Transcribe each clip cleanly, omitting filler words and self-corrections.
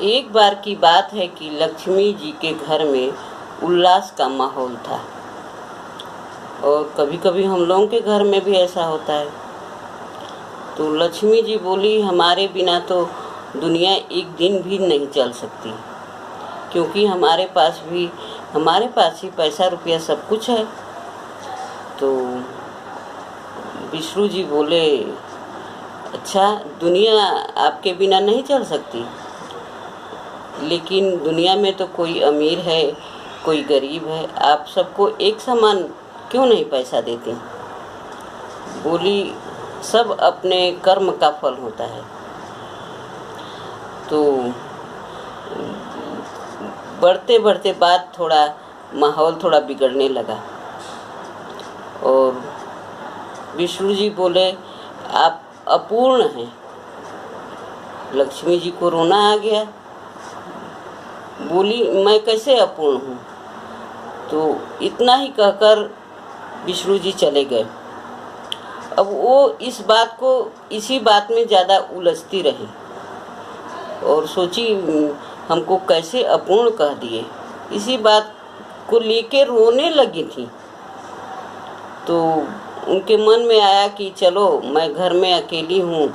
एक बार की बात है कि लक्ष्मी जी के घर में उल्लास का माहौल था। और कभी कभी हम लोगों के घर में भी ऐसा होता है। तो लक्ष्मी जी बोली, हमारे बिना तो दुनिया एक दिन भी नहीं चल सकती, क्योंकि हमारे पास ही पैसा रुपया सब कुछ है। तो विष्णु जी बोले, अच्छा, दुनिया आपके बिना नहीं चल सकती, लेकिन दुनिया में तो कोई अमीर है, कोई गरीब है, आप सबको एक समान क्यों नहीं पैसा देते? बोली, सब अपने कर्म का फल होता है। तो बढ़ते बढ़ते माहौल थोड़ा बिगड़ने लगा और विष्णु जी बोले, आप अपूर्ण हैं। लक्ष्मी जी को रोना आ गया। बोली, मैं कैसे अपूर्ण हूँ? तो इतना ही कहकर विष्णु जी चले गए। अब वो इसी बात में ज़्यादा उलझती रही और सोची, हमको कैसे अपूर्ण कह दिए। इसी बात को लेके रोने लगी थी। तो उनके मन में आया कि चलो, मैं घर में अकेली हूँ,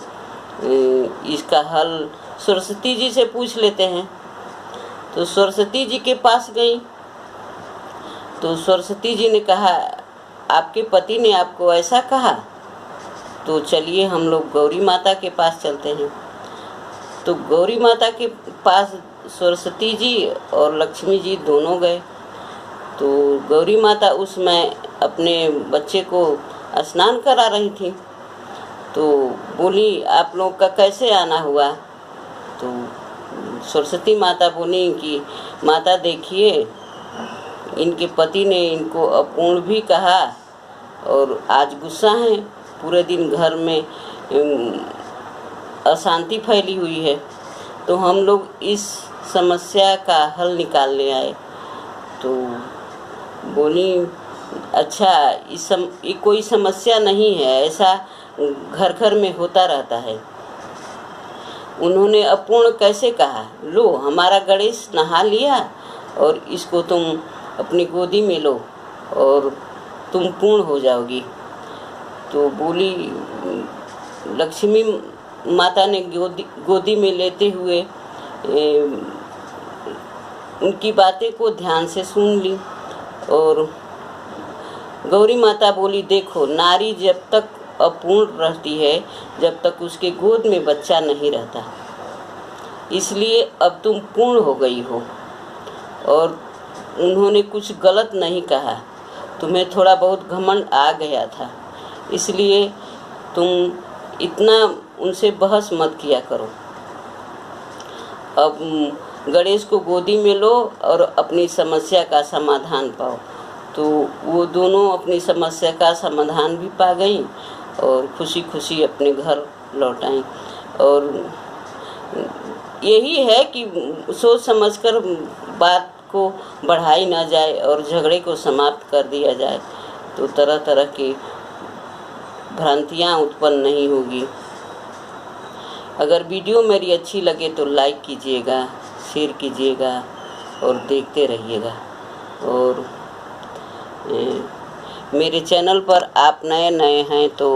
इसका हल सरस्वती जी से पूछ लेते हैं। तो सरस्वती जी के पास गई। तो सरस्वती जी ने कहा, आपके पति ने आपको ऐसा कहा, तो चलिए हम लोग गौरी माता के पास चलते हैं। तो गौरी माता के पास सरस्वती जी और लक्ष्मी जी दोनों गए। तो गौरी माता उसमें अपने बच्चे को स्नान करा रही थी। तो बोली, आप लोग का कैसे आना हुआ? तो सरस्वती माता बोली कि माता देखिए, इनके पति ने इनको अपूर्ण भी कहा और आज गुस्सा हैं। पूरे दिन घर में अशांति फैली हुई है। तो हम लोग इस समस्या का हल निकालने आए। तो बोली, अच्छा, ये कोई समस्या नहीं है, ऐसा घर घर में होता रहता है। उन्होंने अपूर्ण कैसे कहा? लो, हमारा गणेश नहा लिया और इसको तुम अपनी गोदी में लो और तुम पूर्ण हो जाओगी। तो बोली, लक्ष्मी माता ने गोदी में लेते हुए उनकी बातें को ध्यान से सुन ली। और गौरी माता बोली, देखो, नारी जब तक अपूर्ण रहती है, जब तक उसके गोद में बच्चा नहीं रहता, इसलिए अब तुम पूर्ण हो गई हो और उन्होंने कुछ गलत नहीं कहा। तुम्हें थोड़ा बहुत घमंड आ गया था, इसलिए तुम इतना उनसे बहस मत किया करो। अब गणेश को गोदी में लो और अपनी समस्या का समाधान पाओ। तो वो दोनों अपनी समस्या का समाधान भी पा गई और खुशी खुशी अपने घर लौट आई। और यही है कि सोच समझकर बात को बढ़ाई ना जाए और झगड़े को समाप्त कर दिया जाए, तो तरह तरह की भ्रांतियाँ उत्पन्न नहीं होगी। अगर वीडियो मेरी अच्छी लगे तो लाइक कीजिएगा, शेयर कीजिएगा और देखते रहिएगा। और मेरे चैनल पर आप नए हैं तो